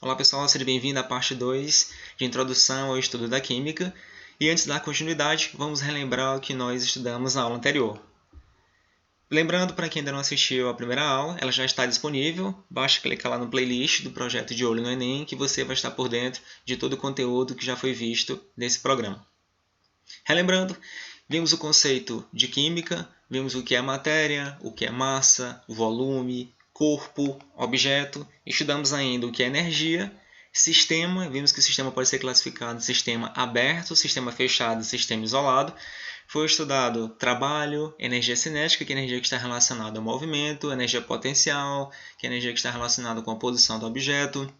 Olá pessoal, seja bem-vindo à parte 2 de Introdução ao Estudo da Química. E antes da continuidade, vamos relembrar o que nós estudamos na aula anterior. Lembrando, para quem ainda não assistiu à primeira aula, ela já está disponível. Basta clicar lá no playlist do projeto de Olho no Enem que você vai estar por dentro de todo o conteúdo que já foi visto nesse programa. Relembrando, vimos o conceito de química, vimos o que é matéria, o que é massa, volume, corpo, objeto. Estudamos ainda o que é energia, sistema. Vimos que o sistema pode ser classificado em sistema aberto, sistema fechado e sistema isolado. Foi estudado trabalho, energia cinética, que é a energia que está relacionada ao movimento, energia potencial, que é a energia que está relacionada com a posição do objeto.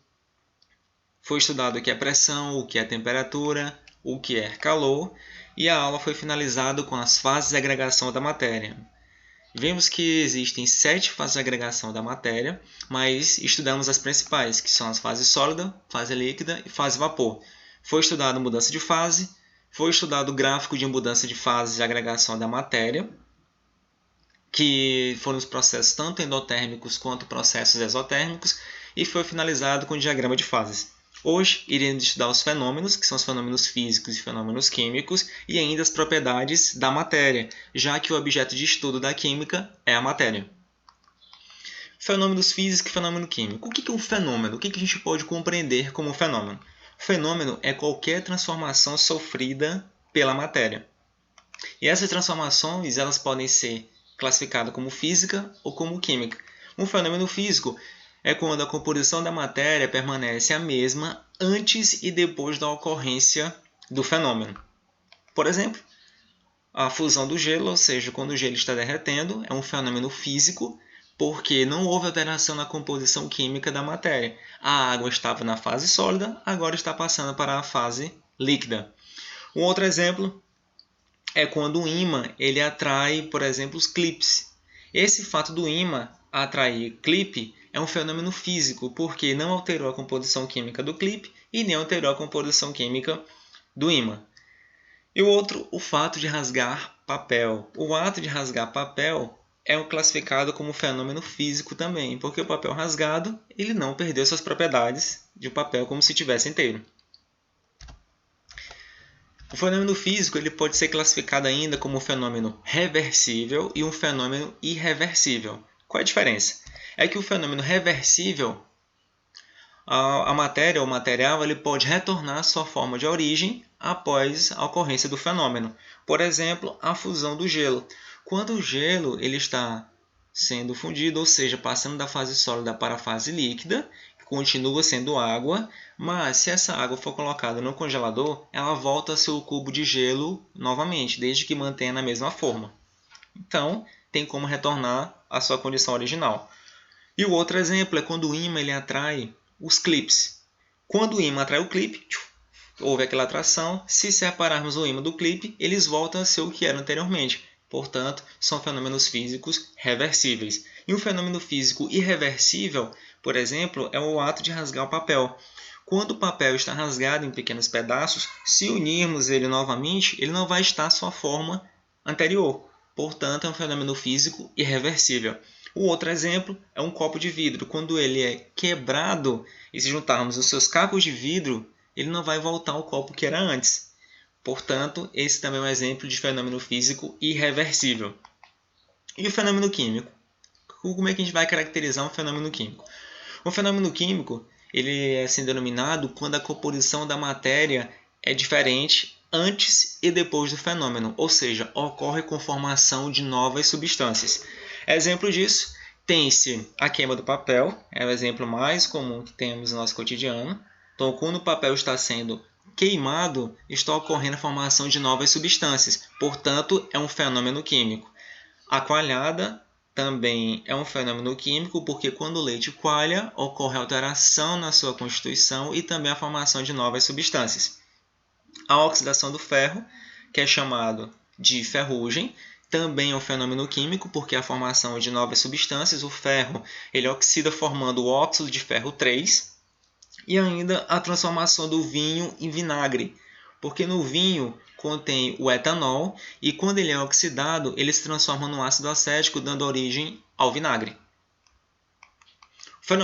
Foi estudado o que é pressão, o que é temperatura, o que é calor, e a aula foi finalizada com as fases de agregação da matéria. Vimos que existem 7 fases de agregação da matéria, mas estudamos as principais, que são as fases sólida, fase líquida e fase vapor. Foi estudado mudança de fase, foi estudado o gráfico de mudança de fase de agregação da matéria, que foram os processos tanto endotérmicos quanto processos exotérmicos, e foi finalizado com o diagrama de fases. Hoje, iremos estudar os fenômenos, que são os fenômenos físicos e fenômenos químicos, e ainda as propriedades da matéria, já que o objeto de estudo da química é a matéria. Fenômenos físicos e fenômeno químico. O que é um fenômeno? O que a gente pode compreender como fenômeno? Fenômeno é qualquer transformação sofrida pela matéria. E essas transformações elas podem ser classificadas como física ou como química. Um fenômeno físico é quando a composição da matéria permanece a mesma antes e depois da ocorrência do fenômeno. Por exemplo, a fusão do gelo, ou seja, quando o gelo está derretendo, é um fenômeno físico porque não houve alteração na composição química da matéria. A água estava na fase sólida, agora está passando para a fase líquida. Um outro exemplo é quando o ímã ele atrai, por exemplo, os clipes. Esse fato do ímã atrair clipe é um fenômeno físico, porque não alterou a composição química do clipe e nem alterou a composição química do ímã. E o outro, o fato de rasgar papel. O ato de rasgar papel é classificado como fenômeno físico também, porque o papel rasgado ele não perdeu suas propriedades de papel como se tivesse inteiro. O fenômeno físico ele pode ser classificado ainda como um fenômeno reversível e um fenômeno irreversível. Qual é a diferença? É que o fenômeno reversível, a matéria ou material ele pode retornar à sua forma de origem após a ocorrência do fenômeno. Por exemplo, a fusão do gelo. Quando o gelo ele está sendo fundido, ou seja, passando da fase sólida para a fase líquida, continua sendo água, mas se essa água for colocada no congelador, ela volta a ser o cubo de gelo novamente, desde que mantenha na mesma forma. Então, tem como retornar à sua condição original. E o outro exemplo é quando o ímã ele atrai os clipes. Quando o ímã atrai o clipe, houve aquela atração. Se separarmos o ímã do clipe, eles voltam a ser o que era anteriormente. Portanto, são fenômenos físicos reversíveis. E um fenômeno físico irreversível, por exemplo, é o ato de rasgar o papel. Quando o papel está rasgado em pequenos pedaços, se unirmos ele novamente, ele não vai estar à sua forma anterior. Portanto, é um fenômeno físico irreversível. O outro exemplo é um copo de vidro. Quando ele é quebrado e se juntarmos os seus cacos de vidro, ele não vai voltar ao copo que era antes. Portanto, esse também é um exemplo de fenômeno físico irreversível. E o fenômeno químico? Como é que a gente vai caracterizar um fenômeno químico? Um fenômeno químico ele é assim denominado quando a composição da matéria é diferente antes e depois do fenômeno, ou seja, ocorre com formação de novas substâncias. Exemplo disso, tem-se a queima do papel, é o exemplo mais comum que temos no nosso cotidiano. Então, quando o papel está sendo queimado, está ocorrendo a formação de novas substâncias, portanto, é um fenômeno químico. A coalhada também é um fenômeno químico, porque quando o leite coalha, ocorre alteração na sua constituição e também a formação de novas substâncias. A oxidação do ferro, que é chamado de ferrugem, também é um fenômeno químico, porque a formação de novas substâncias, o ferro ele oxida formando o óxido de ferro 3, e ainda a transformação do vinho em vinagre, porque no vinho contém o etanol e quando ele é oxidado, ele se transforma no ácido acético, dando origem ao vinagre.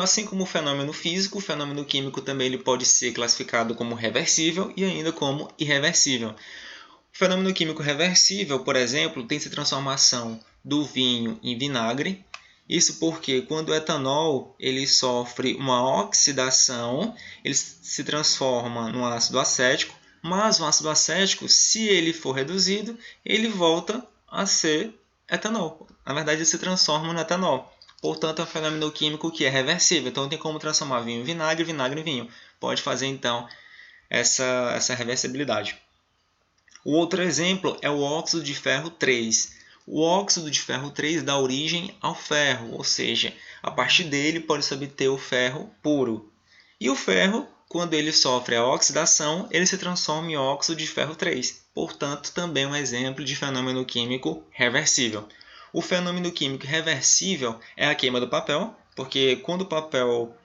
Assim como o fenômeno físico, o fenômeno químico também ele pode ser classificado como reversível e ainda como irreversível. O fenômeno químico reversível, por exemplo, tem essa transformação do vinho em vinagre. Isso porque quando o etanol ele sofre uma oxidação, ele se transforma no ácido acético, mas o ácido acético, se ele for reduzido, ele volta a ser etanol. Na verdade, ele se transforma no etanol. Portanto, é um fenômeno químico que é reversível. Então, tem como transformar vinho em vinagre, vinagre em vinho. Pode fazer, então, essa reversibilidade. O outro exemplo é o óxido de ferro 3. O óxido de ferro 3 dá origem ao ferro, ou seja, a partir dele pode-se obter o ferro puro. E o ferro, quando ele sofre a oxidação, ele se transforma em óxido de ferro 3. Portanto, também um exemplo de fenômeno químico reversível. O fenômeno químico reversível é a queima do papel, porque quando o papel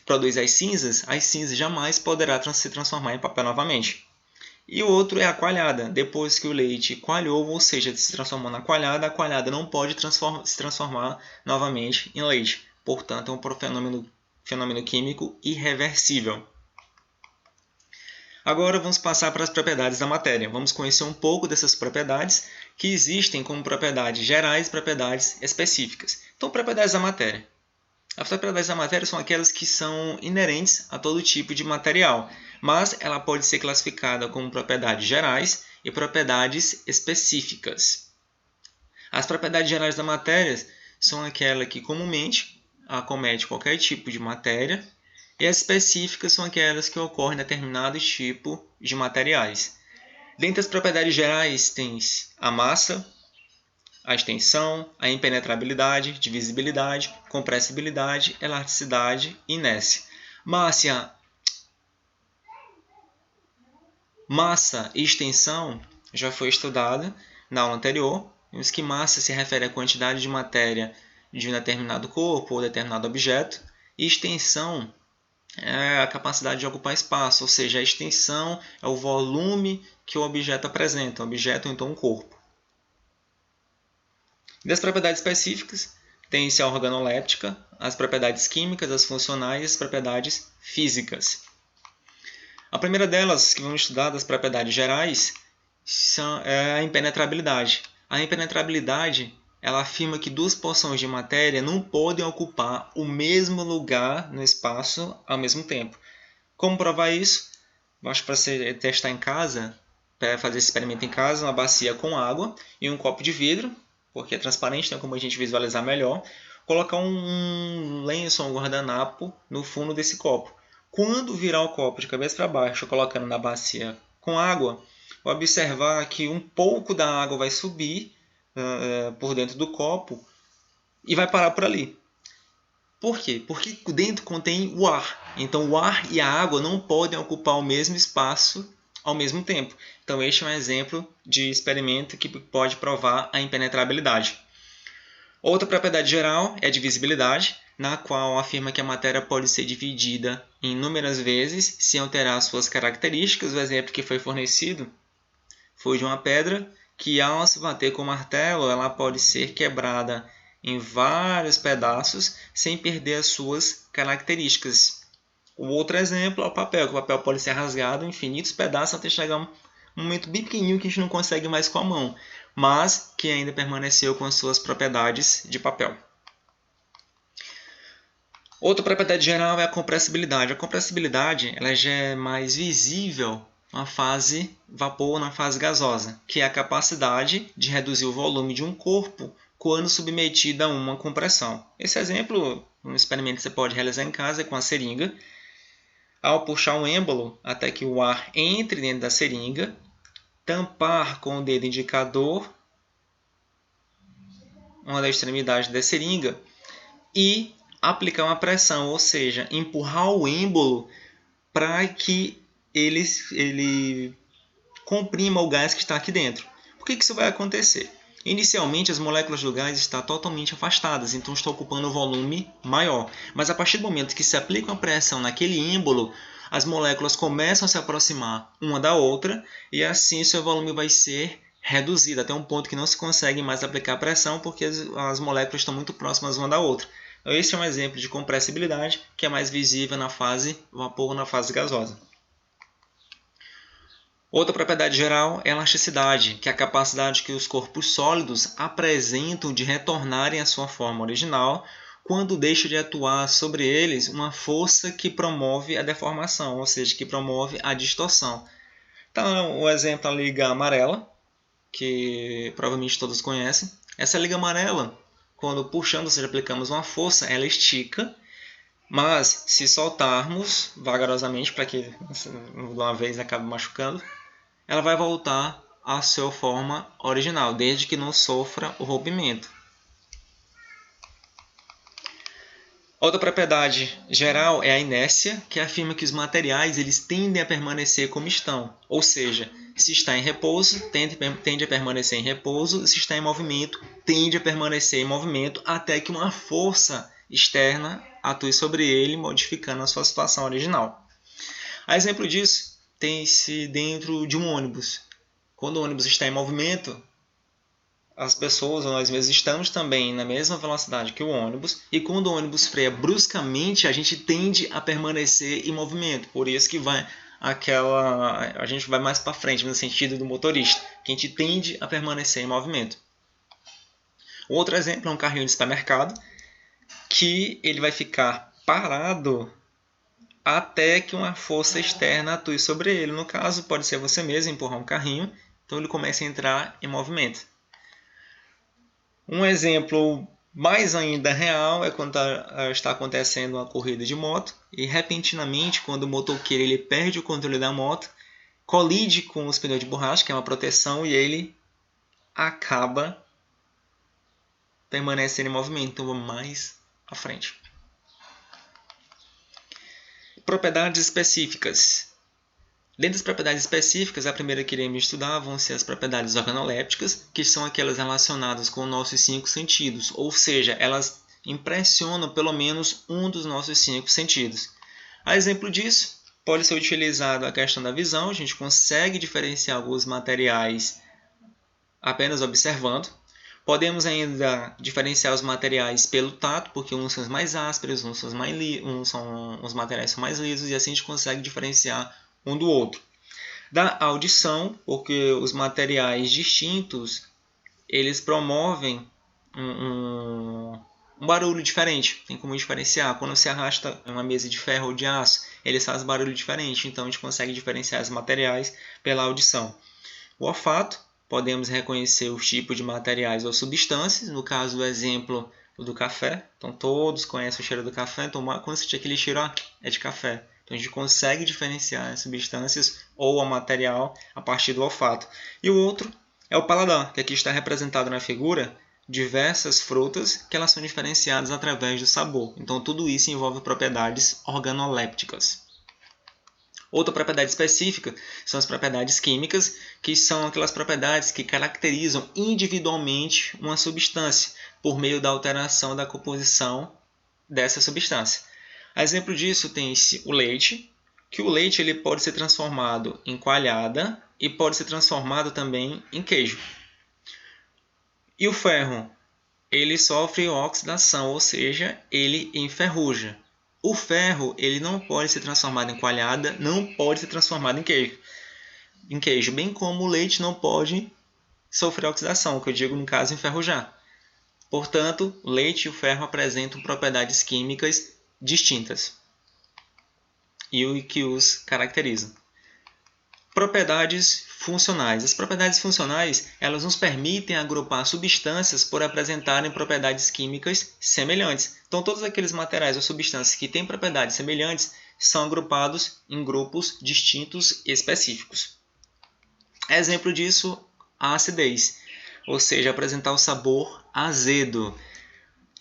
produz as cinzas jamais poderá se transformar em papel novamente. E o outro é a coalhada. Depois que o leite coalhou, ou seja, se transformou na coalhada, a coalhada não pode se transformar novamente em leite. Portanto, é um fenômeno químico irreversível. Agora vamos passar para as propriedades da matéria. Vamos conhecer um pouco dessas propriedades que existem como propriedades gerais e propriedades específicas. Então, propriedades da matéria. As propriedades da matéria são aquelas que são inerentes a todo tipo de material, mas ela pode ser classificada como propriedades gerais e propriedades específicas. As propriedades gerais da matéria são aquelas que comumente acomete qualquer tipo de matéria, e as específicas são aquelas que ocorrem em determinado tipo de materiais. Dentre as propriedades gerais tem a massa, a extensão, a impenetrabilidade, divisibilidade, compressibilidade, elasticidade e inércia. Massa e extensão já foi estudada na aula anterior. Vimos que massa se refere à quantidade de matéria de um determinado corpo ou determinado objeto, e extensão é a capacidade de ocupar espaço, ou seja, a extensão é o volume que o objeto apresenta, o objeto ou então o corpo. Das propriedades específicas, tem-se a organoléptica, as propriedades químicas, as funcionais e as propriedades físicas. A primeira delas, que vamos estudar das propriedades gerais, é a impenetrabilidade. A impenetrabilidade ela afirma que duas porções de matéria não podem ocupar o mesmo lugar no espaço ao mesmo tempo. Como provar isso? Acho que para você testar em casa, para fazer esse experimento em casa, uma bacia com água e um copo de vidro, porque é transparente, tem como a gente visualizar melhor. Colocar um lenço ou um guardanapo no fundo desse copo. Quando virar o copo de cabeça para baixo, colocando na bacia com água, observar que um pouco da água vai subir por dentro do copo e vai parar por ali. Por quê? Porque dentro contém o ar. Então, o ar e a água não podem ocupar o mesmo espaço ao mesmo tempo. Então, este é um exemplo de experimento que pode provar a impenetrabilidade. Outra propriedade geral é a divisibilidade, na qual afirma que a matéria pode ser dividida em inúmeras vezes sem alterar suas características. O exemplo que foi fornecido foi de uma pedra que, ao se bater com o martelo, ela pode ser quebrada em vários pedaços sem perder as suas características. O outro exemplo é o papel, que o papel pode ser rasgado em infinitos pedaços até chegar um momento bem pequenininho que a gente não consegue mais com a mão, mas que ainda permaneceu com as suas propriedades de papel. Outra propriedade geral é a compressibilidade. A compressibilidade ela já é mais visível na fase vapor ou na fase gasosa, que é a capacidade de reduzir o volume de um corpo quando submetido a uma compressão. Esse exemplo, um experimento que você pode realizar em casa é com a seringa. Ao puxar um êmbolo até que o ar entre dentro da seringa, tampar com o dedo indicador uma das extremidades da seringa e aplicar uma pressão, ou seja, empurrar o êmbolo para que ele comprima o gás que está aqui dentro. Por que isso vai acontecer? Inicialmente, as moléculas do gás estão totalmente afastadas, então estão ocupando um volume maior. Mas a partir do momento que se aplica uma pressão naquele êmbolo, as moléculas começam a se aproximar uma da outra e assim seu volume vai ser reduzido até um ponto que não se consegue mais aplicar pressão porque as moléculas estão muito próximas uma da outra. Então, esse é um exemplo de compressibilidade que é mais visível na fase vapor ou na fase gasosa. Outra propriedade geral é a elasticidade, que é a capacidade que os corpos sólidos apresentam de retornarem à sua forma original quando deixa de atuar sobre eles uma força que promove a deformação, ou seja, que promove a distorção. Então, o exemplo é a liga amarela, que provavelmente todos conhecem. Essa liga amarela, quando puxamos, ou seja, aplicamos uma força, ela estica, mas se soltarmos vagarosamente, para que de uma vez acabe machucando, ela vai voltar à sua forma original, desde que não sofra o rompimento. Outra propriedade geral é a inércia, que afirma que os materiais eles tendem a permanecer como estão, ou seja, se está em repouso, tende a permanecer em repouso, se está em movimento, tende a permanecer em movimento, até que uma força externa atue sobre ele, modificando a sua situação original. A exemplo disso, tem-se dentro de um ônibus. Quando o ônibus está em movimento, as pessoas ou nós mesmos estamos também na mesma velocidade que o ônibus, e quando o ônibus freia bruscamente, a gente tende a permanecer em movimento. Por isso que a gente vai mais para frente no sentido do motorista, que a gente tende a permanecer em movimento. Outro exemplo é um carrinho de supermercado, que ele vai ficar parado até que uma força externa atue sobre ele. No caso, pode ser você mesmo empurrar um carrinho, então ele começa a entrar em movimento. Um exemplo mais ainda real é quando está acontecendo uma corrida de moto e repentinamente, quando o motoqueiro ele perde o controle da moto, colide com os pneus de borracha, que é uma proteção, e ele acaba permanecendo em movimento. Então vamos mais à frente. Propriedades específicas. Dentro das propriedades específicas, a primeira que iremos estudar vão ser as propriedades organolépticas, que são aquelas relacionadas com os nossos 5 sentidos, ou seja, elas impressionam pelo menos um dos nossos 5 sentidos. A exemplo disso, pode ser utilizado a questão da visão, a gente consegue diferenciar alguns materiais apenas observando. Podemos ainda diferenciar os materiais pelo tato, porque uns são mais ásperos, uns são os materiais são mais lisos, e assim a gente consegue diferenciar um do outro. Da audição, porque os materiais distintos eles promovem um barulho diferente, tem como diferenciar. Quando você arrasta uma mesa de ferro ou de aço, eles fazem barulho diferente, então a gente consegue diferenciar os materiais pela audição. O olfato, podemos reconhecer os tipos de materiais ou substâncias, no caso do exemplo do café, então todos conhecem o cheiro do café, então quando você sentir aquele cheiro, é de café. Então a gente consegue diferenciar as substâncias ou o material a partir do olfato. E o outro é o paladar, que aqui está representado na figura diversas frutas que elas são diferenciadas através do sabor. Então tudo isso envolve propriedades organolépticas. Outra propriedade específica são as propriedades químicas, que são aquelas propriedades que caracterizam individualmente uma substância por meio da alteração da composição dessa substância. A exemplo disso tem-se o leite, que o leite ele pode ser transformado em coalhada e pode ser transformado também em queijo. E o ferro, ele sofre oxidação, ou seja, ele enferruja. O ferro ele não pode ser transformado em coalhada, não pode ser transformado em queijo, bem como o leite não pode sofrer oxidação, que eu digo no caso enferrujar. Portanto, o leite e o ferro apresentam propriedades químicas distintas e o que os caracterizam. Propriedades funcionais. As propriedades funcionais elas nos permitem agrupar substâncias por apresentarem propriedades químicas semelhantes. Então, todos aqueles materiais ou substâncias que têm propriedades semelhantes são agrupados em grupos distintos específicos. Exemplo disso, a acidez, ou seja, apresentar o sabor azedo.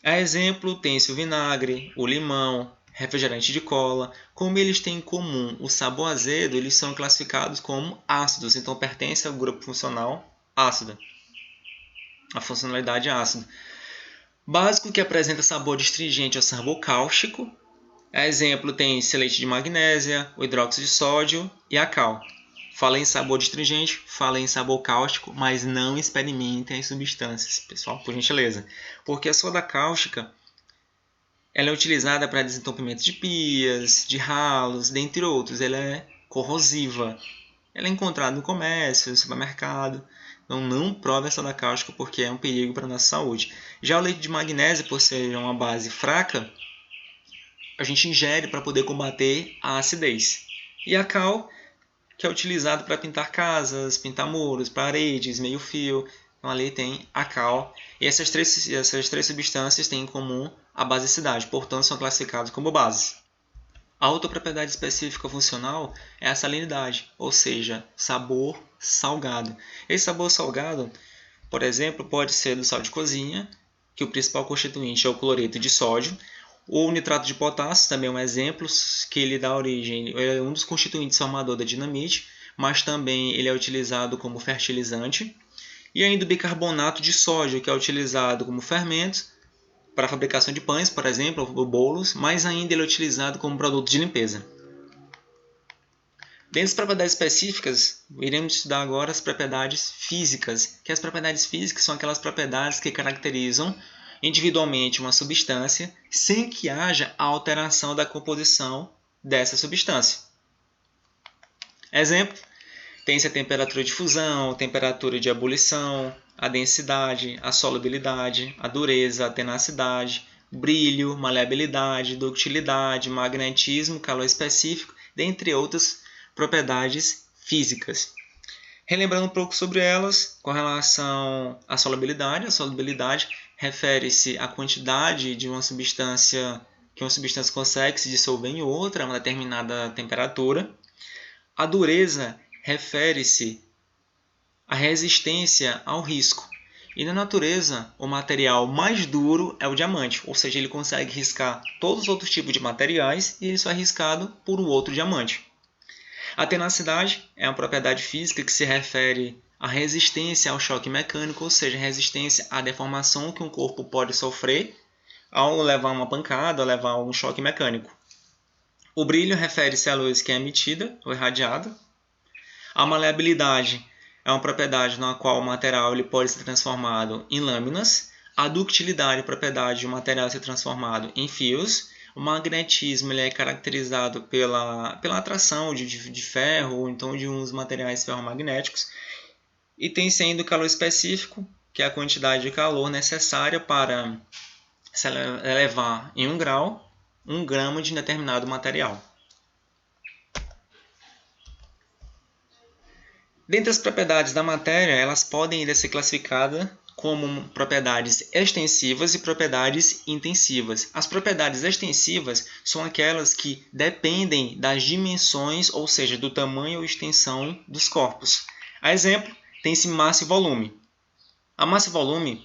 A exemplo, tem-se o vinagre, o limão, refrigerante de cola. Como eles têm em comum o sabor azedo, eles são classificados como ácidos, então pertencem ao grupo funcional ácido, a funcionalidade ácida. Básico que apresenta sabor astringente ou sabor cáustico. A exemplo, tem-se leite de magnésia, o hidróxido de sódio e a cal. Falei em sabor astringente, falei em sabor cáustico, mas não experimentem as substâncias, pessoal, por gentileza. Porque a soda cáustica Ela é utilizada para desentupimento de pias, de ralos, dentre outros. Ela é corrosiva. Ela é encontrada no comércio, no supermercado. Então não prove a soda cáustica porque é um perigo para a nossa saúde. Já o leite de magnésio, por ser uma base fraca, a gente ingere para poder combater a acidez. E a cal, que é utilizado para pintar casas, pintar muros, paredes, meio-fio. Então ali tem a cal. E essas três substâncias têm em comum a basicidade, portanto são classificadas como bases. A outra propriedade específica funcional é a salinidade, ou seja, sabor salgado. Esse sabor salgado, por exemplo, pode ser do sal de cozinha, que o principal constituinte é o cloreto de sódio, ou o nitrato de potássio, também é um exemplo, que ele dá origem, é um dos constituintes formador da dinamite, mas também ele é utilizado como fertilizante. E ainda o bicarbonato de sódio, que é utilizado como fermento para a fabricação de pães, por exemplo, ou bolos, mas ainda ele é utilizado como produto de limpeza. Dentre as propriedades específicas, iremos estudar agora as propriedades físicas, que as propriedades físicas são aquelas propriedades que caracterizam individualmente uma substância sem que haja alteração da composição dessa substância. Exemplo, tem-se a temperatura de fusão, temperatura de ebulição, a densidade, a solubilidade, a dureza, a tenacidade, brilho, maleabilidade, ductilidade, magnetismo, calor específico, dentre outras propriedades físicas. Relembrando um pouco sobre elas, com relação à solubilidade, a solubilidade refere-se à quantidade de uma substância que uma substância consegue se dissolver em outra a uma determinada temperatura. A dureza refere-se à resistência ao risco. E na natureza, o material mais duro é o diamante, ou seja, ele consegue riscar todos os outros tipos de materiais e ele só é riscado por um outro diamante. A tenacidade é uma propriedade física que se refere à resistência ao choque mecânico, ou seja, resistência à deformação que um corpo pode sofrer ao levar uma pancada, ao levar um choque mecânico. O brilho refere-se à luz que é emitida ou irradiada. A maleabilidade é uma propriedade na qual o material ele pode ser transformado em lâminas. A ductilidade é a propriedade de um material ser transformado em fios. O magnetismo ele é caracterizado pela atração de ferro ou então de uns materiais ferromagnéticos. E tem-se ainda o calor específico, que é a quantidade de calor necessária para se elevar em 1 grau 1 grama de determinado material. Dentre as propriedades da matéria, elas podem ainda ser classificadas como propriedades extensivas e propriedades intensivas. As propriedades extensivas são aquelas que dependem das dimensões, ou seja, do tamanho ou extensão dos corpos. A exemplo, tem-se massa e volume. A massa e volume,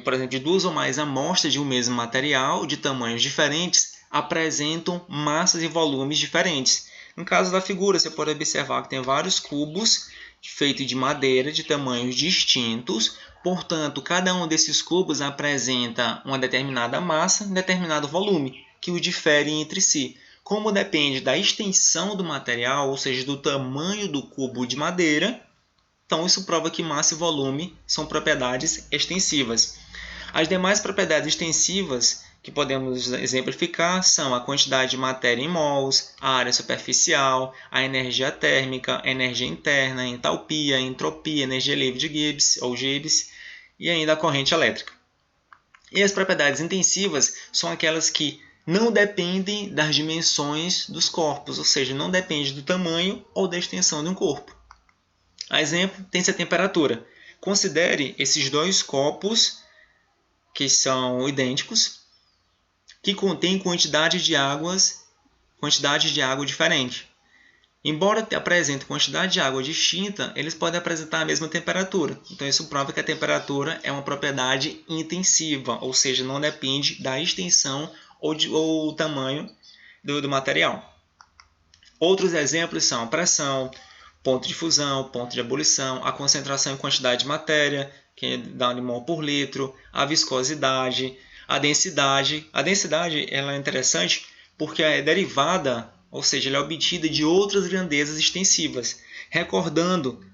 por exemplo, de 2 ou mais amostras de um mesmo material, de tamanhos diferentes, apresentam massas e volumes diferentes. No caso da figura, você pode observar que tem vários cubos feitos de madeira de tamanhos distintos. Portanto, cada um desses cubos apresenta uma determinada massa e determinado volume, que os diferem entre si. Como depende da extensão do material, ou seja, do tamanho do cubo de madeira, então isso prova que massa e volume são propriedades extensivas. As demais propriedades extensivas que podemos exemplificar são a quantidade de matéria em mols, a área superficial, a energia térmica, a energia interna, a entalpia, a entropia, a energia livre de Gibbs ou Gibbs e ainda a corrente elétrica. E as propriedades intensivas são aquelas que não dependem das dimensões dos corpos, ou seja, não depende do tamanho ou da extensão de um corpo. A exemplo, tem-se a temperatura. Considere esses dois copos que são idênticos, que contém quantidade de água diferente. Embora apresentem quantidade de água distinta, eles podem apresentar a mesma temperatura. Então, isso prova que a temperatura é uma propriedade intensiva, ou seja, não depende da extensão ou tamanho do material. Outros exemplos são pressão, ponto de fusão, ponto de ebulição, a concentração e quantidade de matéria, que dá de mol por litro, a viscosidade, a densidade. A densidade ela é interessante porque é derivada, ou seja, ela é obtida de outras grandezas extensivas, recordando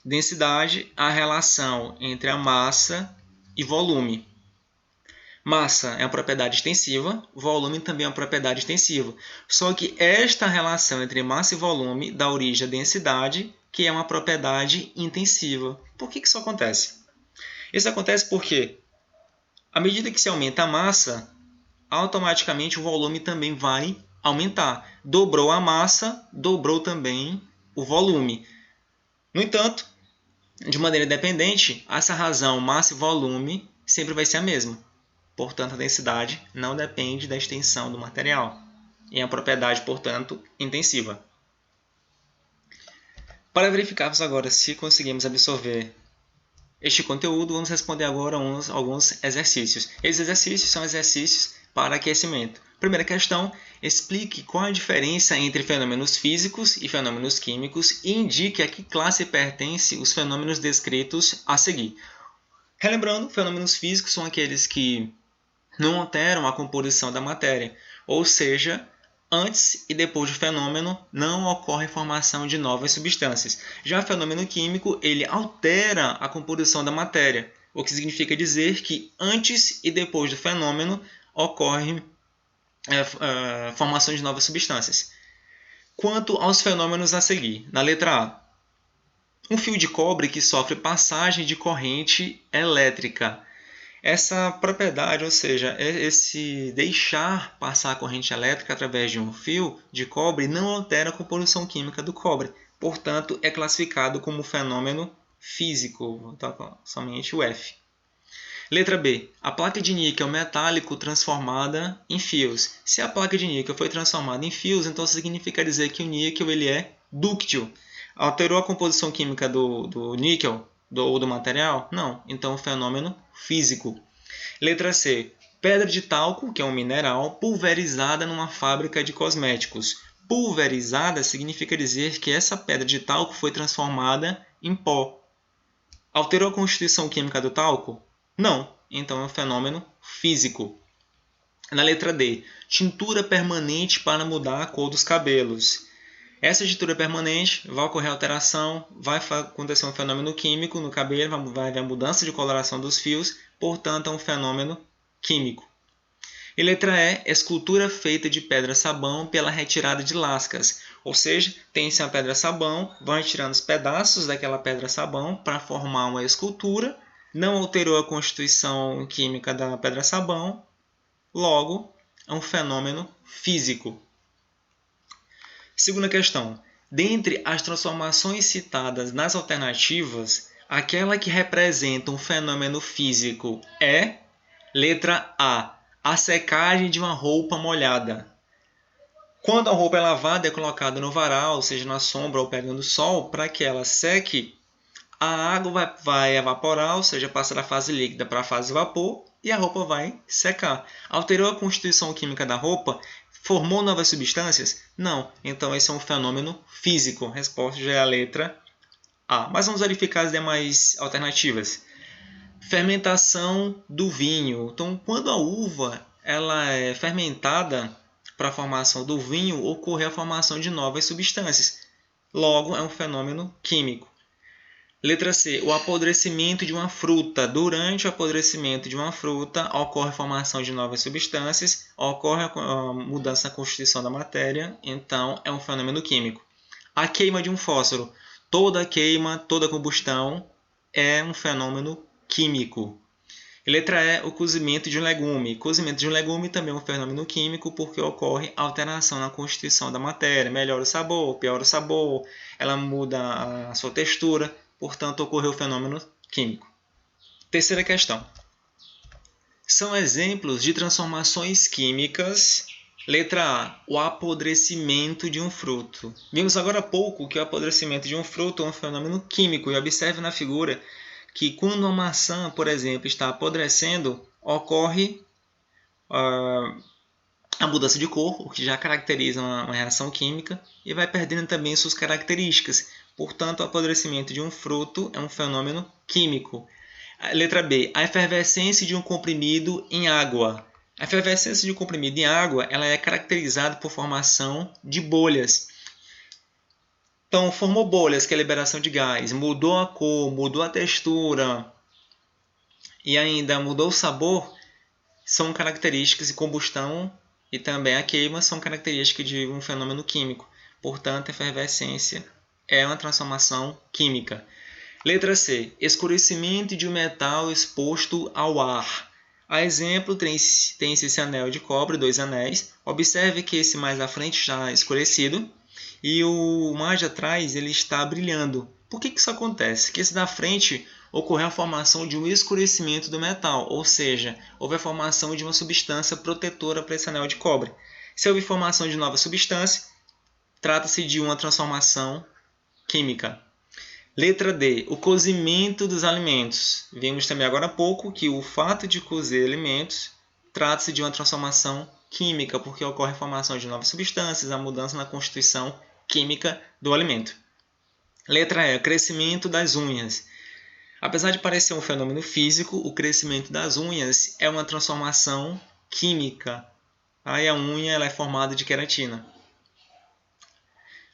densidade a relação entre a massa e volume. Massa é uma propriedade extensiva, volume também é uma propriedade extensiva. Só que esta relação entre massa e volume dá origem à densidade, que é uma propriedade intensiva. Por que isso acontece? Isso acontece porque, à medida que se aumenta a massa, automaticamente o volume também vai aumentar. Dobrou a massa, dobrou também o volume. No entanto, de maneira independente, essa razão massa e volume sempre vai ser a mesma. Portanto, a densidade não depende da extensão do material. E é uma propriedade, portanto, intensiva. Para verificarmos agora se conseguimos absorver este conteúdo, vamos responder agora alguns exercícios. Esses exercícios são exercícios para aquecimento. Primeira questão, explique qual a diferença entre fenômenos físicos e fenômenos químicos e indique a que classe pertence os fenômenos descritos a seguir. Relembrando, fenômenos físicos são aqueles que não alteram a composição da matéria, ou seja, antes e depois do fenômeno não ocorre formação de novas substâncias. Já o fenômeno químico, ele altera a composição da matéria, o que significa dizer que antes e depois do fenômeno ocorre formação de novas substâncias. Quanto aos fenômenos a seguir, na letra A, um fio de cobre que sofre passagem de corrente elétrica. Essa propriedade, ou seja, esse deixar passar a corrente elétrica através de um fio de cobre não altera a composição química do cobre. Portanto, é classificado como fenômeno físico, então, somente o F. Letra B. A placa de níquel metálico transformada em fios. Se a placa de níquel foi transformada em fios, então significa dizer que o níquel ele é dúctil. Alterou a composição química do níquel ou do material? Não. Então, o fenômeno físico. Letra C. Pedra de talco, que é um mineral, pulverizada numa fábrica de cosméticos. Pulverizada significa dizer que essa pedra de talco foi transformada em pó. Alterou a constituição química do talco? Não. Então, é um fenômeno físico. Na letra D. Tintura permanente para mudar a cor dos cabelos. Essa tintura permanente vai ocorrer alteração, vai acontecer um fenômeno químico no cabelo, vai haver a mudança de coloração dos fios, portanto é um fenômeno químico. E letra E, escultura feita de pedra-sabão pela retirada de lascas. Ou seja, tem-se uma pedra-sabão, vão retirando os pedaços daquela pedra-sabão para formar uma escultura, não alterou a constituição química da pedra-sabão, logo é um fenômeno físico. Segunda questão. Dentre as transformações citadas nas alternativas, aquela que representa um fenômeno físico é, letra A secagem de uma roupa molhada. Quando a roupa é lavada, é colocada no varal, seja na sombra ou pegando sol, para que ela seque, a água vai evaporar, ou seja, passa da fase líquida para a fase vapor, e a roupa vai secar. Alterou a constituição química da roupa? Formou novas substâncias? Não. Então, esse é um fenômeno físico. A resposta já é a letra A. Mas vamos verificar as demais alternativas. Fermentação do vinho. Então, quando a uva ela é fermentada para a formação do vinho, ocorre a formação de novas substâncias. Logo, é um fenômeno químico. Letra C. O apodrecimento de uma fruta. Durante o apodrecimento de uma fruta, ocorre a formação de novas substâncias, ocorre a mudança na constituição da matéria, então é um fenômeno químico. A queima de um fósforo. Toda queima, toda combustão é um fenômeno químico. E letra E. O cozimento de um legume. Cozimento de um legume também é um fenômeno químico porque ocorre alteração na constituição da matéria. Melhora o sabor, piora o sabor, ela muda a sua textura. Portanto, ocorreu o fenômeno químico. Terceira questão. São exemplos de transformações químicas. Letra A. O apodrecimento de um fruto. Vimos agora há pouco que o apodrecimento de um fruto é um fenômeno químico. E observe na figura que quando uma maçã, por exemplo, está apodrecendo, ocorre a mudança de cor, o que já caracteriza uma reação química, e vai perdendo também suas características. Portanto, o apodrecimento de um fruto é um fenômeno químico. Letra B. A efervescência de um comprimido em água. A efervescência de um comprimido em água ela é caracterizada por formação de bolhas. Então, formou bolhas, que é a liberação de gás, mudou a cor, mudou a textura e ainda mudou o sabor, são características de combustão e também a queima são características de um fenômeno químico. Portanto, a efervescência é uma transformação química. Letra C. Escurecimento de um metal exposto ao ar. A exemplo, tem-se esse anel de cobre, 2 anéis. Observe que esse mais à frente está escurecido e o mais atrás ele está brilhando. Por que isso acontece? Que esse da frente ocorreu a formação de um escurecimento do metal, ou seja, houve a formação de uma substância protetora para esse anel de cobre. Se houve formação de nova substância, trata-se de uma transformação química. Letra D. O cozimento dos alimentos. Vimos também agora há pouco que o fato de cozer alimentos trata-se de uma transformação química, porque ocorre a formação de novas substâncias, a mudança na constituição química do alimento. Letra E. O crescimento das unhas. Apesar de parecer um fenômeno físico, o crescimento das unhas é uma transformação química. Aí a unha ela é formada de queratina.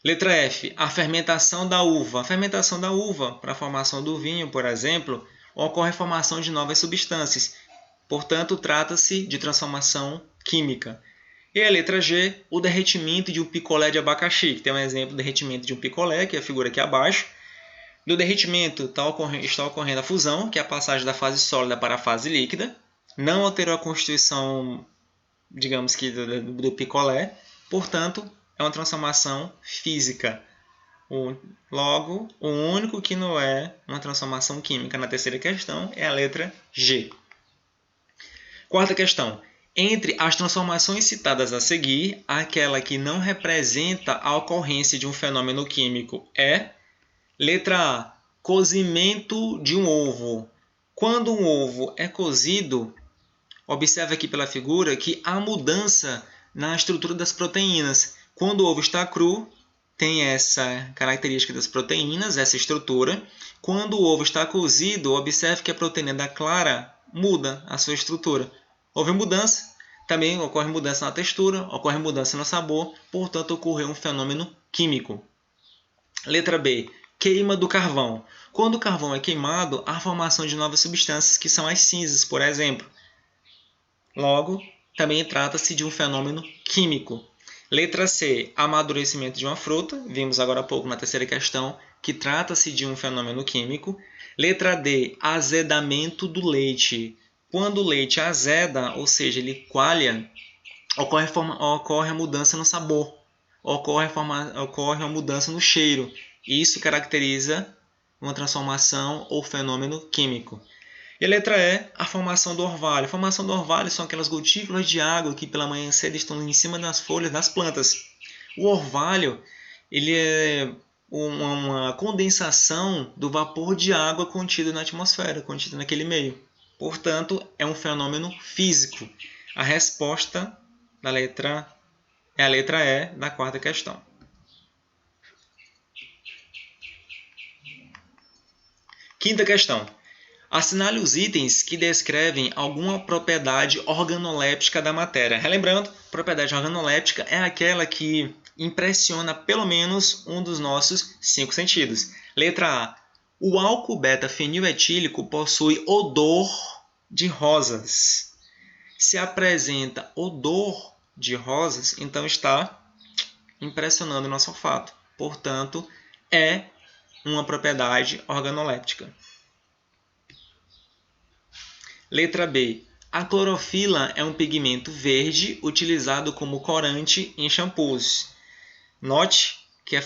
Letra F. A fermentação da uva. A fermentação da uva, para a formação do vinho, por exemplo, ocorre a formação de novas substâncias. Portanto, trata-se de transformação química. E a letra G. O derretimento de um picolé de abacaxi, que tem um exemplo do derretimento de um picolé, que é a figura aqui abaixo. No derretimento está ocorrendo a fusão, que é a passagem da fase sólida para a fase líquida. Não alterou a constituição, digamos que, do picolé. Portanto, é uma transformação física. Logo, o único que não é uma transformação química na terceira questão é a letra G. Quarta questão. Entre as transformações citadas a seguir, aquela que não representa a ocorrência de um fenômeno químico é... Letra A. Cozimento de um ovo. Quando um ovo é cozido, observe aqui pela figura que há mudança na estrutura das proteínas. Quando o ovo está cru, tem essa característica das proteínas, essa estrutura. Quando o ovo está cozido, observe que a proteína da clara muda a sua estrutura. Houve mudança, também ocorre mudança na textura, ocorre mudança no sabor, portanto, ocorreu um fenômeno químico. Letra B. Queima do carvão. Quando o carvão é queimado, há a formação de novas substâncias, que são as cinzas, por exemplo. Logo, também trata-se de um fenômeno químico. Letra C. Amadurecimento de uma fruta. Vimos agora há pouco na terceira questão que trata-se de um fenômeno químico. Letra D. Azedamento do leite. Quando o leite azeda, ou seja, ele coalha, ocorre a mudança no sabor, ocorre uma mudança no cheiro. Isso caracteriza uma transformação ou fenômeno químico. E a letra E, a formação do orvalho. A formação do orvalho são aquelas gotículas de água que pela manhã cedo estão em cima das folhas das plantas. O orvalho ele é uma condensação do vapor de água contido na atmosfera, contido naquele meio. Portanto, é um fenômeno físico. A resposta da letra é a letra E da quarta questão. Quinta questão. Assinale os itens que descrevem alguma propriedade organoléptica da matéria. Relembrando, propriedade organoléptica é aquela que impressiona pelo menos um dos nossos 5 sentidos. Letra A. O álcool beta-feniletílico possui odor de rosas. Se apresenta odor de rosas, então está impressionando o nosso olfato. Portanto, é uma propriedade organoléptica. Letra B. A clorofila é um pigmento verde utilizado como corante em shampoos. Note que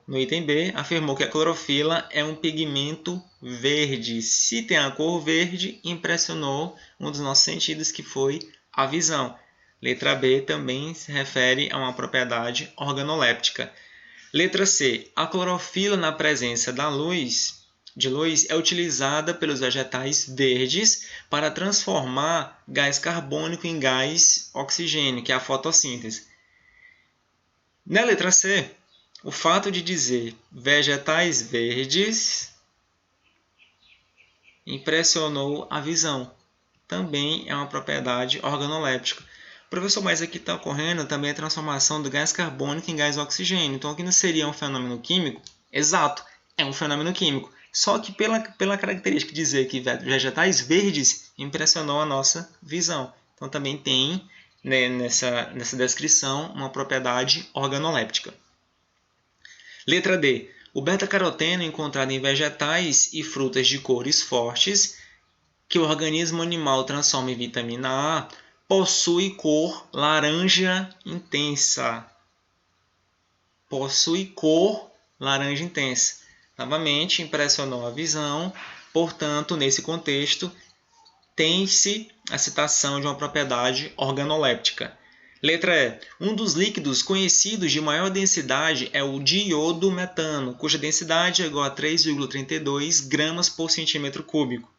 no item B afirmou que a clorofila é um pigmento verde. Se tem a cor verde, impressionou um dos nossos sentidos, que foi a visão. Letra B também se refere a uma propriedade organoléptica. Letra C. A clorofila na presença de luz é utilizada pelos vegetais verdes para transformar gás carbônico em gás oxigênio, que é a fotossíntese. Na letra C, o fato de dizer vegetais verdes impressionou a visão. Também é uma propriedade organoléptica. Professor, mas aqui está ocorrendo também a transformação do gás carbônico em gás oxigênio. Então, aqui não seria um fenômeno químico? Exato, é um fenômeno químico. Só que pela característica de dizer que vegetais verdes impressionou a nossa visão. Então também tem, né, nessa descrição uma propriedade organoléptica. Letra D. O beta-caroteno encontrado em vegetais e frutas de cores fortes, que o organismo animal transforma em vitamina A, possui cor laranja intensa. Possui cor laranja intensa. Novamente, impressionou a visão, portanto, nesse contexto, tem-se a citação de uma propriedade organoléptica. Letra E. Um dos líquidos conhecidos de maior densidade é o diodometano, cuja densidade é igual a 3,32 gramas por centímetro cúbico.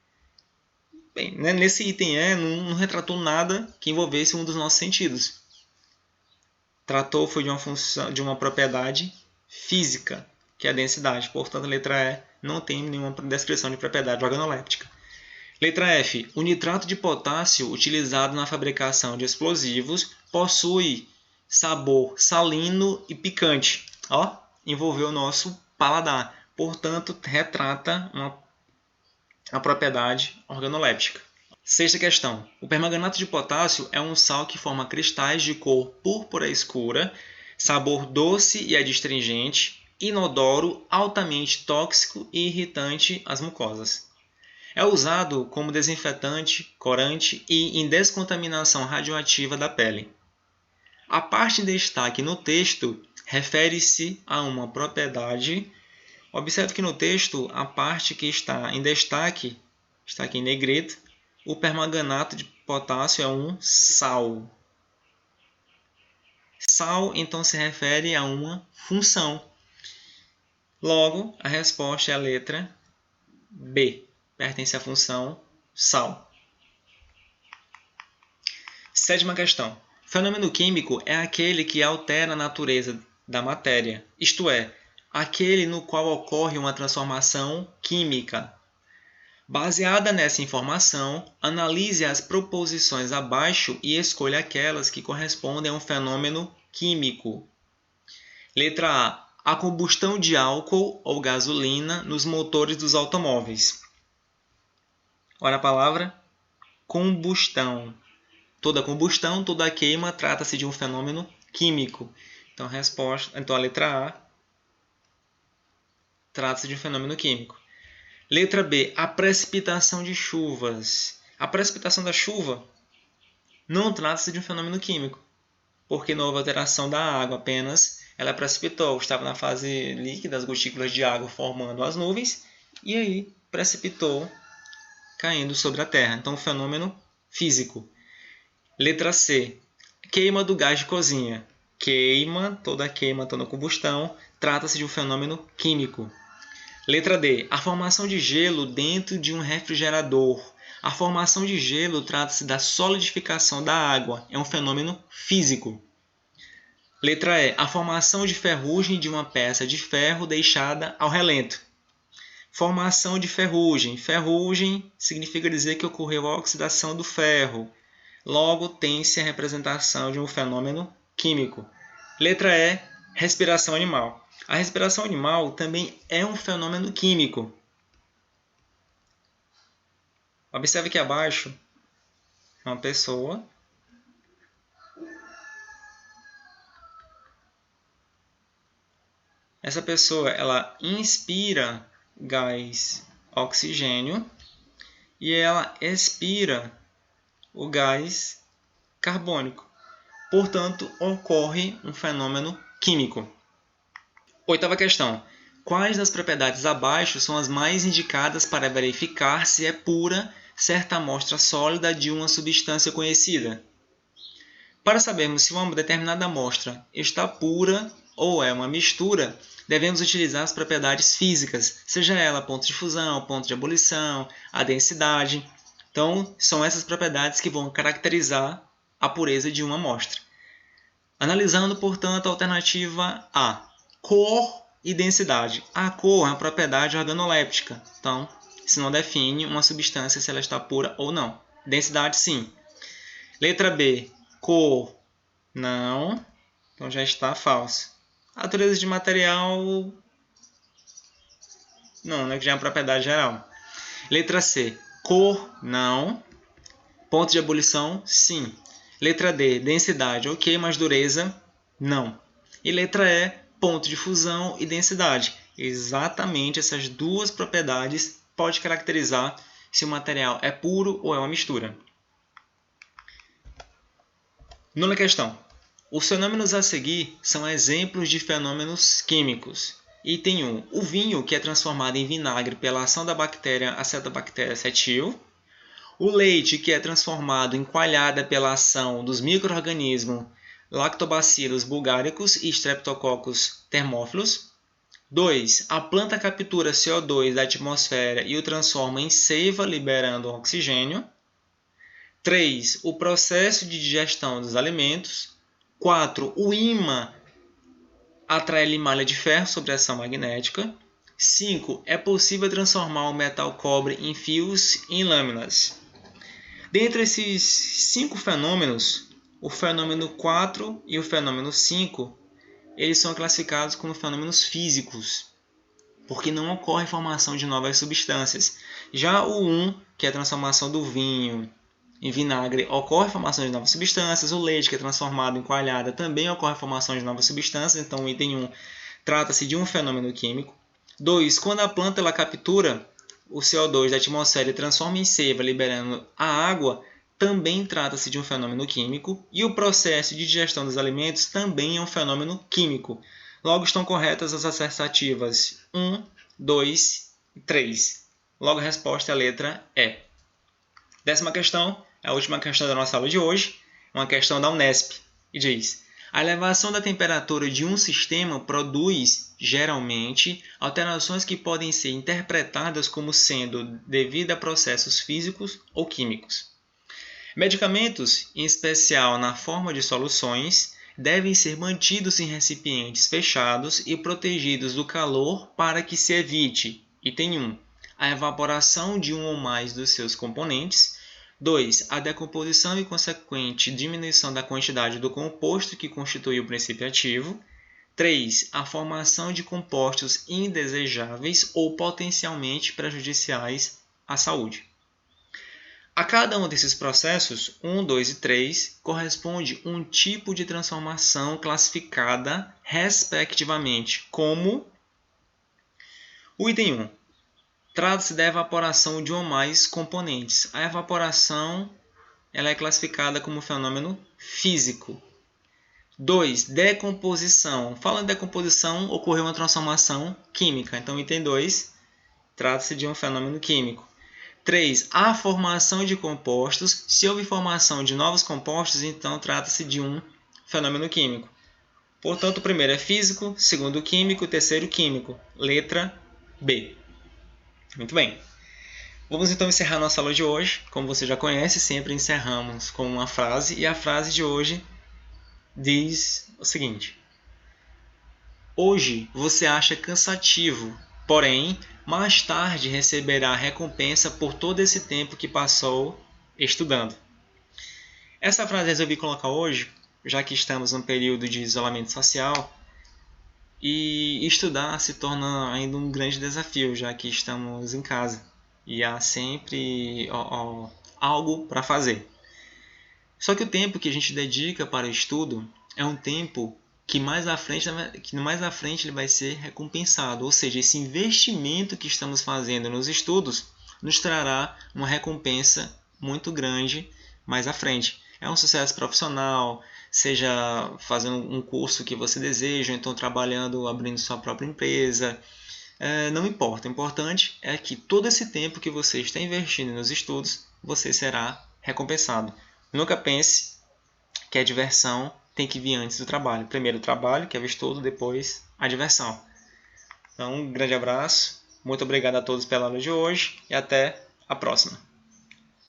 Bem, né, nesse item E não retratou nada que envolvesse um dos nossos sentidos. Tratou foi de uma propriedade física, que é a densidade. Portanto, a letra E não tem nenhuma descrição de propriedade organoléptica. Letra F. O nitrato de potássio utilizado na fabricação de explosivos possui sabor salino e picante. Ó, envolveu o nosso paladar. Portanto, retrata uma propriedade organoléptica. Sexta questão. O permanganato de potássio é um sal que forma cristais de cor púrpura escura, sabor doce e adstringente, inodoro, altamente tóxico e irritante às mucosas. É usado como desinfetante, corante e em descontaminação radioativa da pele. A parte em destaque no texto refere-se a uma propriedade. Observe que no texto, a parte que está em destaque, está aqui em negrito, o permanganato de potássio é um sal. Sal, então, se refere a uma função. Logo, a resposta é a letra B. Pertence à função sal. Sétima questão. Fenômeno químico é aquele que altera a natureza da matéria, isto é, aquele no qual ocorre uma transformação química. Baseada nessa informação, analise as proposições abaixo e escolha aquelas que correspondem a um fenômeno químico. Letra A. A combustão de álcool ou gasolina nos motores dos automóveis. Olha a palavra combustão. Toda combustão, toda queima trata-se de um fenômeno químico. Então a letra A trata-se de um fenômeno químico. Letra B, a precipitação de chuvas. A precipitação da chuva não trata-se de um fenômeno químico, porque não houve alteração da água, apenas ela precipitou. Estava na fase líquida, as gotículas de água formando as nuvens, e aí precipitou, caindo sobre a Terra. Então, um fenômeno físico. Letra C, queima do gás de cozinha. Toda queima, toda combustão, trata-se de um fenômeno químico. Letra D, a formação de gelo dentro de um refrigerador. A formação de gelo trata-se da solidificação da água, é um fenômeno físico. Letra E, a formação de ferrugem de uma peça de ferro deixada ao relento. Formação de ferrugem. Ferrugem significa dizer que ocorreu a oxidação do ferro. Logo, tem-se a representação de um fenômeno químico. Letra E, respiração animal. A respiração animal também é um fenômeno químico. Observe que abaixo uma pessoa essa pessoa ela inspira gás oxigênio e ela expira o gás carbônico. Portanto, ocorre um fenômeno químico. Oitava questão. Quais das propriedades abaixo são as mais indicadas para verificar se é pura certa amostra sólida de uma substância conhecida? Para sabermos se uma determinada amostra está pura ou é uma mistura, devemos utilizar as propriedades físicas, seja ela ponto de fusão, ponto de ebulição, a densidade. Então, são essas propriedades que vão caracterizar a pureza de uma amostra. Analisando, portanto, a alternativa A, cor e densidade. A cor é uma propriedade organoléptica, então, se não define uma substância se ela está pura ou não. Densidade, sim. Letra B, cor, não, então já está falso. A natureza de material Não, né? Que já é uma propriedade geral. Letra C, cor, não. Ponto de ebulição, sim. Letra D, densidade, ok, mas dureza, não. E letra E, ponto de fusão e densidade. Exatamente essas duas propriedades podem caracterizar se o material é puro ou é uma mistura. Nona questão. Os fenômenos a seguir são exemplos de fenômenos químicos. Item 1. O vinho, que é transformado em vinagre pela ação da bactéria Acetobacter acetil. O leite, que é transformado em coalhada pela ação dos micro-organismos Lactobacillus bulgaricus e Streptococcus thermophilus. 2. A planta captura CO2 da atmosfera e o transforma em seiva, liberando oxigênio. 3. O processo de digestão dos alimentos. 4. O ímã atrai limalha de ferro sob ação magnética. 5. É possível transformar o metal cobre em fios e em lâminas. Dentre esses 5 fenômenos, o fenômeno 4 e o fenômeno 5, eles são classificados como fenômenos físicos, porque não ocorre formação de novas substâncias. Já o 1, que é a transformação do vinho em vinagre, ocorre formação de novas substâncias. O leite, que é transformado em coalhada, também ocorre formação de novas substâncias. Então, o item 1 trata-se de um fenômeno químico. 2. Quando a planta ela captura o CO2 da atmosfera e transforma em seiva, liberando a água, também trata-se de um fenômeno químico. E o processo de digestão dos alimentos também é um fenômeno químico. Logo, estão corretas as assertivas 1, 2 e 3. Logo, a resposta é a letra E. 10ª questão, a última questão da nossa aula de hoje, uma questão da Unesp, e diz: a elevação da temperatura de um sistema produz, geralmente, alterações que podem ser interpretadas como sendo devidas a processos físicos ou químicos. Medicamentos, em especial na forma de soluções, devem ser mantidos em recipientes fechados e protegidos do calor para que se evite, item 1, a evaporação de um ou mais dos seus componentes. 2. A decomposição e consequente diminuição da quantidade do composto que constitui o princípio ativo. 3. A formação de compostos indesejáveis ou potencialmente prejudiciais à saúde. A cada um desses processos, 1, 2 e 3, corresponde um tipo de transformação classificada, respectivamente, como o item 1. Trata-se da evaporação de um ou mais componentes. A evaporação ela é classificada como fenômeno físico. 2. Decomposição. Falando em decomposição, ocorreu uma transformação química. Então, item 2, trata-se de um fenômeno químico. 3. A formação de compostos. Se houve formação de novos compostos, então trata-se de um fenômeno químico. Portanto, o primeiro é físico, segundo químico, terceiro químico. Letra B. Muito bem. Vamos então encerrar nossa aula de hoje. Como você já conhece, sempre encerramos com uma frase. E a frase de hoje diz o seguinte: hoje você acha cansativo, porém, mais tarde receberá a recompensa por todo esse tempo que passou estudando. Essa frase eu resolvi colocar hoje, já que estamos num período de isolamento social, e estudar se torna ainda um grande desafio, já que estamos em casa e há sempre algo para fazer. Só que o tempo que a gente dedica para o estudo é um tempo que mais à frente ele vai ser recompensado. Ou seja, esse investimento que estamos fazendo nos estudos nos trará uma recompensa muito grande mais à frente. É um sucesso profissional, seja fazendo um curso que você deseja, ou então trabalhando, abrindo sua própria empresa. Não importa. O importante é que todo esse tempo que você está investindo nos estudos, você será recompensado. Nunca pense que a diversão tem que vir antes do trabalho. Primeiro o trabalho, que é o estudo, depois a diversão. Então, um grande abraço. Muito obrigado a todos pela aula de hoje e até a próxima.